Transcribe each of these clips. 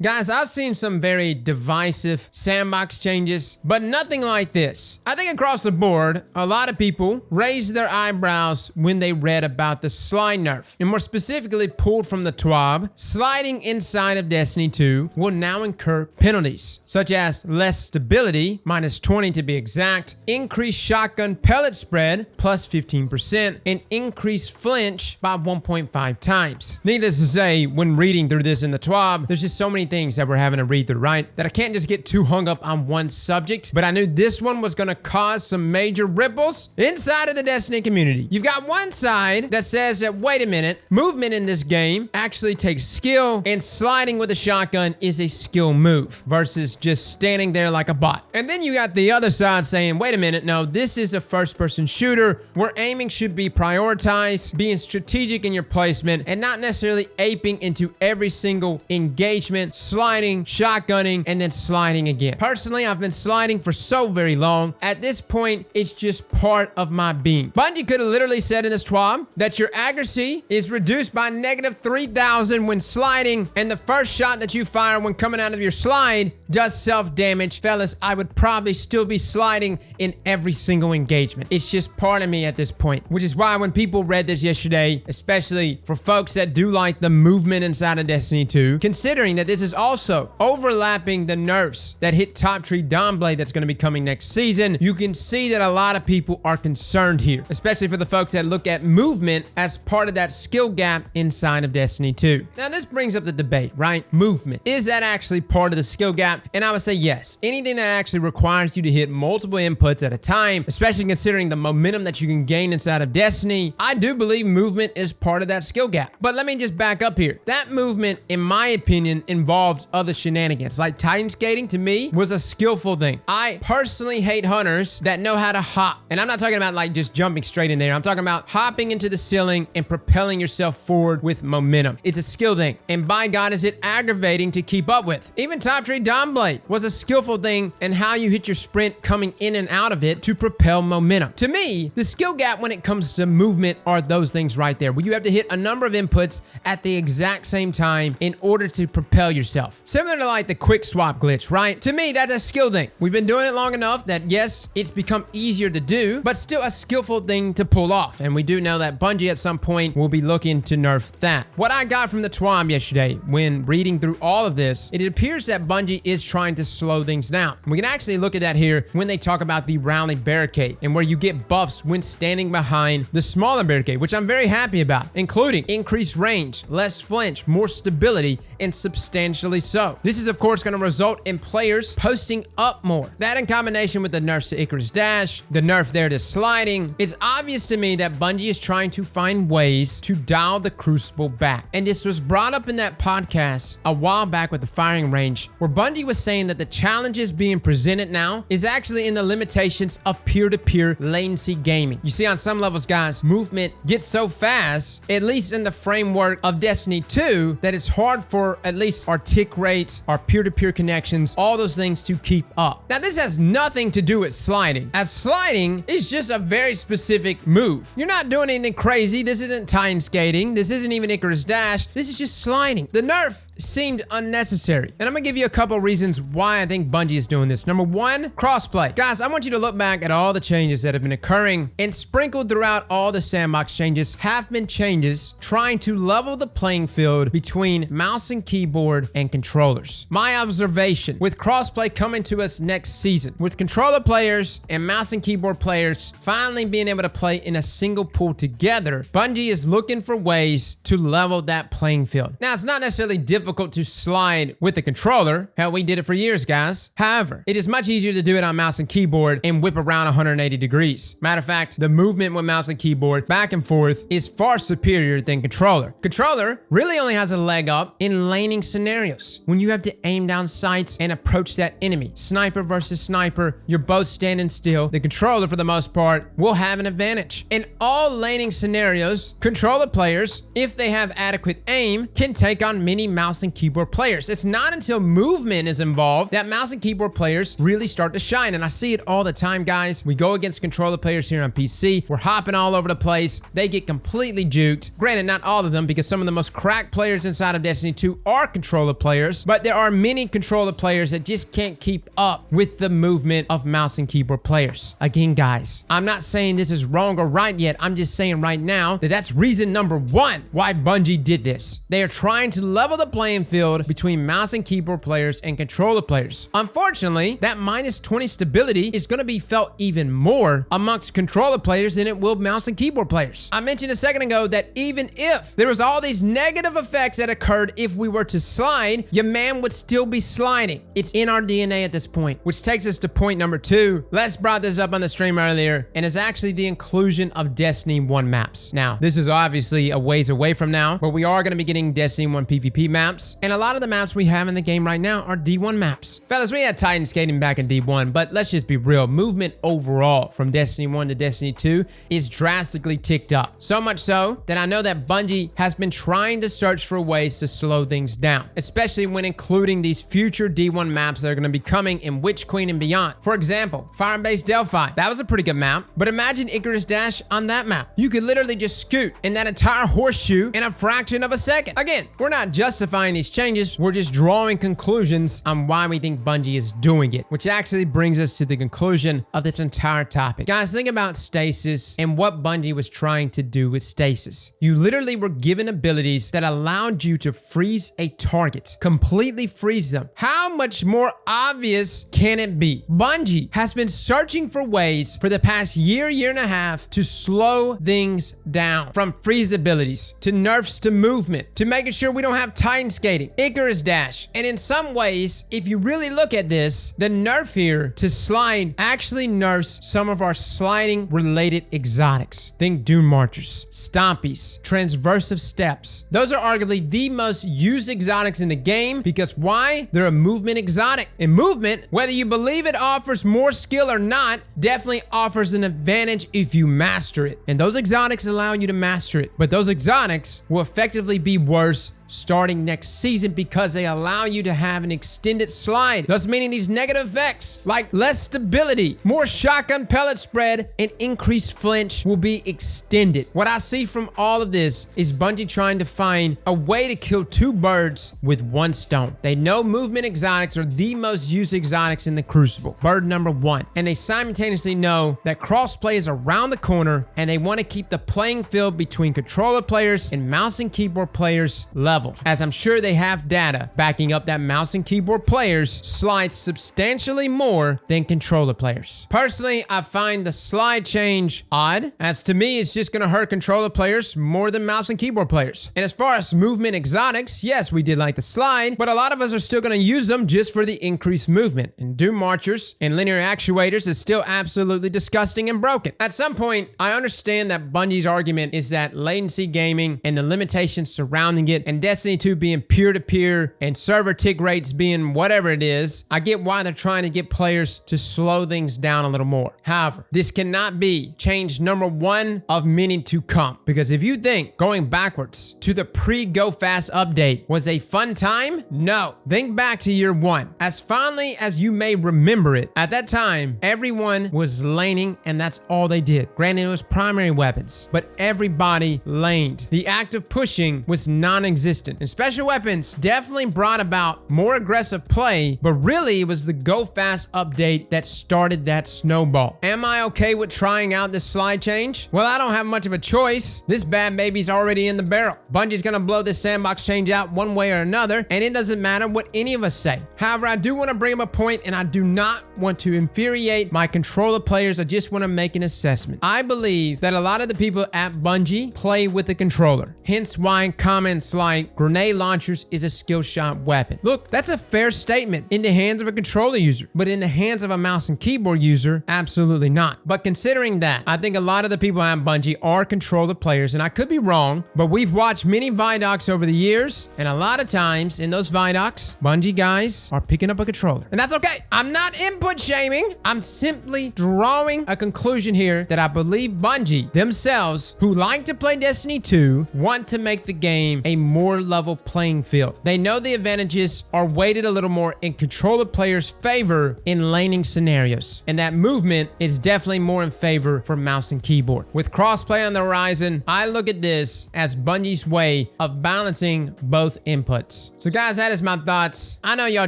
Guys, I've seen some very divisive sandbox changes, but nothing like this. I think across the board, a lot of people raised their eyebrows when they read about the Slide Nerf, and more specifically pulled from the TWAB, sliding inside of Destiny 2 will now incur penalties, such as less stability, minus 20 to be exact, increased shotgun pellet spread, plus 15%, and increased flinch by 1.5 times. Needless to say, when reading through this in the TWAB, there's just so many things that we're having to read through, right? That I can't just get too hung up on one subject, but I knew this one was gonna cause some major ripples inside of the Destiny community. You've got one side that says that, wait a minute, movement in this game actually takes skill, and sliding with a shotgun is a skill move versus just standing there like a bot. And then you got the other side saying, wait a minute, no, this is a first-person shooter where aiming should be prioritized, being strategic in your placement, and not necessarily aping into every single engagement, sliding, shotgunning, and then sliding again. Personally, I've been sliding for so very long. At this point, it's just part of my being. Bungie could have literally said in this TWAB that your accuracy is reduced by negative 3,000 when sliding, and the first shot that you fire when coming out of your slide does self-damage. Fellas, I would probably still be sliding in every single engagement. It's just part of me at this point, which is why when people read this yesterday, especially for folks that do like the movement inside of Destiny 2, considering that this is also overlapping the nerfs that hit Top Tree Dawnblade that's going to be coming next season, you can see that a lot of people are concerned here, especially for the folks that look at movement as part of that skill gap inside of Destiny 2. Now, this brings up the debate, right? Movement. Is that actually part of the skill gap? And I would say yes. Anything that actually requires you to hit multiple inputs at a time, especially considering the momentum that you can gain inside of Destiny, I do believe movement is part of that skill gap. But let me just back up here. That movement, in my opinion, involved other shenanigans. Like Titan skating, to me, was a skillful thing. I personally hate hunters that know how to hop. And I'm not talking about like just jumping straight in there. I'm talking about hopping into the ceiling and propelling yourself forward with momentum. It's a skill thing. And by God, is it aggravating to keep up with. Even Top Tree Dawnblade was a skillful thing and how you hit your sprint coming in and out of it to propel momentum. To me, the skill gap when it comes to movement are those things right there, where you have to hit a number of inputs at the exact same time in order to propel yourself. Similar to like the quick swap glitch, right? To me, that's a skill thing. We've been doing it long enough that yes, it's become easier to do, but still a skillful thing to pull off. And we do know that Bungie at some point will be looking to nerf that. What I got from the TWAB yesterday when reading through all of this, it appears that Bungie is trying to slow things down. We can actually look at that here when they talk about the rally barricade and where you get buffs when standing behind the smaller barricade, which I'm very happy about, including increased range, less flinch, more stability, and substantially so. This is of course going to result in players posting up more. That in combination with the nerfs to Icarus Dash, the nerf there to sliding, it's obvious to me that Bungie is trying to find ways to dial the Crucible back. And this was brought up in that podcast a while back with the firing range, where Bungie was saying that the challenges being presented now is actually in the limitations of peer-to-peer latency gaming. You see, on some levels, guys, movement gets so fast, at least in the framework of Destiny 2, that it's hard for at least our tick rate, our peer-to-peer connections, all those things to keep up. Now, this has nothing to do with sliding, as sliding is just a very specific move. You're not doing anything crazy. This isn't Titan skating. This isn't even Icarus Dash. This is just sliding. The nerf seemed unnecessary. And I'm gonna give you a couple reasons why I think Bungie is doing this. Number one, crossplay. Guys, I want you to look back at all the changes that have been occurring, and sprinkled throughout all the sandbox changes have been changes trying to level the playing field between mouse and keyboard and controllers. My observation with crossplay coming to us next season, with controller players and mouse and keyboard players finally being able to play in a single pool together, Bungie is looking for ways to level that playing field. Now, it's not necessarily difficult to slide with a controller. Hell, we did it for years, guys. However, it is much easier to do it on mouse and keyboard and whip around 180 degrees. Matter of fact, the movement with mouse and keyboard back and forth is far superior than controller. Controller really only has a leg up in laning scenarios, when you have to aim down sights and approach that enemy. Sniper versus sniper, you're both standing still. The controller, for the most part, will have an advantage. In all laning scenarios, controller players, if they have adequate aim, can take on many mouse mouse and keyboard players. It's not until movement is involved that mouse and keyboard players really start to shine. And I see it all the time, guys. We go against controller players here on PC. We're hopping all over the place. They get completely juked. Granted, not all of them, because some of the most cracked players inside of Destiny 2 are controller players, but there are many controller players that just can't keep up with the movement of mouse and keyboard players. Again, guys, I'm not saying this is wrong or right yet. I'm just saying right now that that's reason number one why Bungie did this. They are trying to level the playing field between mouse and keyboard players and controller players. Unfortunately, that minus 20 stability is going to be felt even more amongst controller players than it will mouse and keyboard players. I mentioned a second ago that even if there was all these negative effects that occurred if we were to slide, your man would still be sliding. It's in our DNA at this point, which takes us to point number two. Les brought this up on the stream earlier, and it's actually the inclusion of Destiny 1 maps. Now, this is obviously a ways away from now, but we are going to be getting Destiny 1 PvP maps, and a lot of the maps we have in the game right now are D1 maps. Fellas, we had Titan skating back in D1, but let's just be real. Movement overall from Destiny 1 to Destiny 2 is drastically ticked up. So much so that I know that Bungie has been trying to search for ways to slow things down, especially when including these future D1 maps that are going to be coming in Witch Queen and beyond. For example, Fire Base Delphi. That was a pretty good map, but imagine Icarus Dash on that map. You could literally just scoot in that entire horseshoe in a fraction of a second. Again, we're not justifying these changes. We're just drawing conclusions on why we think Bungie is doing it, which actually brings us to the conclusion of this entire topic. Guys, think about stasis and what Bungie was trying to do with stasis. You literally were given abilities that allowed you to freeze a target, completely freeze them. How much more obvious can it be? Bungie has been searching for ways for the past year and a half to slow things down, from freeze abilities to nerfs to movement to making sure we don't have Titan skating, Icarus Dash. And in some ways, if you really look at this, the nerf here to slide actually nerfs some of our sliding related exotics. Think Dune Marchers, Stompies, Transversive Steps. Those are arguably the most used exotics in the game because why? They're a movement exotic. And movement, whether you believe it offers more skill or not, definitely offers an advantage if you master it. And those exotics allow you to master it. But those exotics will effectively be worse starting next season because they allow you to have an extended slide, thus meaning these negative effects like less stability, more shotgun pellet spread, and increased flinch will be extended. What I see from all of this is Bungie trying to find a way to kill two birds with one stone. They know movement exotics are the most used exotics in the Crucible, bird number one, and they simultaneously know that crossplay is around the corner and they want to keep the playing field between controller players and mouse and keyboard players level, as I'm sure they have data backing up that mouse and keyboard players slide substantially more than controller players. Personally, I find the slide change odd, as to me it's just going to hurt controller players more than mouse and keyboard players. And as far as movement exotics, yes, we did like the slide, but a lot of us are still going to use them just for the increased movement. And Doom Marchers and linear actuators is still absolutely disgusting and broken. At some point, I understand that Bungie's argument is that latency gaming and the limitations surrounding it, and Destiny 2 being peer-to-peer and server tick rates being whatever it is, I get why they're trying to get players to slow things down a little more. However, this cannot be change number one of many to come, because if you think going backwards to the pre-Go Fast update was a fun time, no. Think back to year one. As fondly as you may remember it, at that time, everyone was laning and that's all they did. Granted, it was primary weapons, but everybody laned. The act of pushing was non-existent. And special weapons definitely brought about more aggressive play, but really it was the Go Fast update that started that snowball. Am I okay with trying out this slide change? Well, I don't have much of a choice. This bad baby's already in the barrel. Bungie's gonna blow this sandbox change out one way or another, and it doesn't matter what any of us say. However, I do want to bring up a point, and I do not want to infuriate my controller players. I just want to make an assessment. I believe that a lot of the people at Bungie play with the controller, hence why comments like grenade launchers is a skill shot weapon. Look, that's a fair statement in the hands of a controller user, but in the hands of a mouse and keyboard user, absolutely not. But considering that, I think a lot of the people at Bungie are controller players, and I could be wrong, but we've watched many Vidocs over the years, and a lot of times in those Vidocs, Bungie guys are picking up a controller. And that's okay. I'm not input shaming. I'm simply drawing a conclusion here that I believe Bungie themselves, who like to play Destiny 2, want to make the game a more more level playing field. They know the advantages are weighted a little more in controller players' favor in laning scenarios, and that movement is definitely more in favor for mouse and keyboard. With crossplay on the horizon, I look at this as Bungie's way of balancing both inputs. So guys, that is my thoughts. I know y'all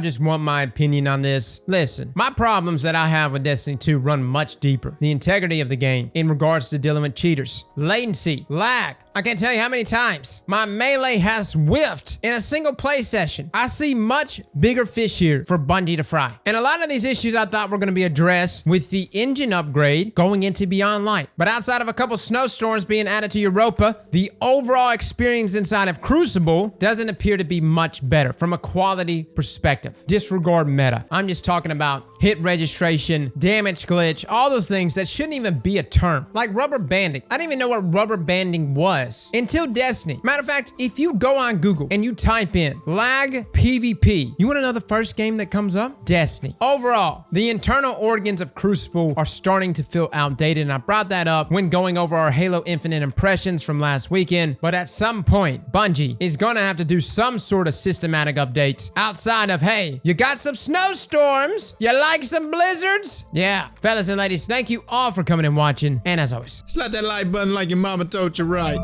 just want my opinion on this. Listen, my problems that I have with Destiny 2 run much deeper. The integrity of the game in regards to dealing with cheaters, latency, lag. I can't tell you how many times my melee has whiffed in a single play session. I see much bigger fish here for Bungie to fry. And a lot of these issues I thought were going to be addressed with the engine upgrade going into Beyond Light. But outside of a couple snowstorms being added to Europa, the overall experience inside of Crucible doesn't appear to be much better from a quality perspective. Disregard meta. I'm just talking about hit registration, damage glitch, all those things that shouldn't even be a term. Like rubber banding. I didn't even know what rubber banding was until Destiny. Matter of fact, if you go on Google and you type in lag PvP, you want to know the first game that comes up? Destiny. Overall, the internal organs of Crucible are starting to feel outdated, and I brought that up when going over our Halo Infinite impressions from last weekend. But at some point, Bungie is gonna have to do some sort of systematic updates outside of, hey, you got some snowstorms? You like some blizzards? Yeah. Fellas and ladies, thank you all for coming and watching, and as always, Slap that like button like your mama told you right.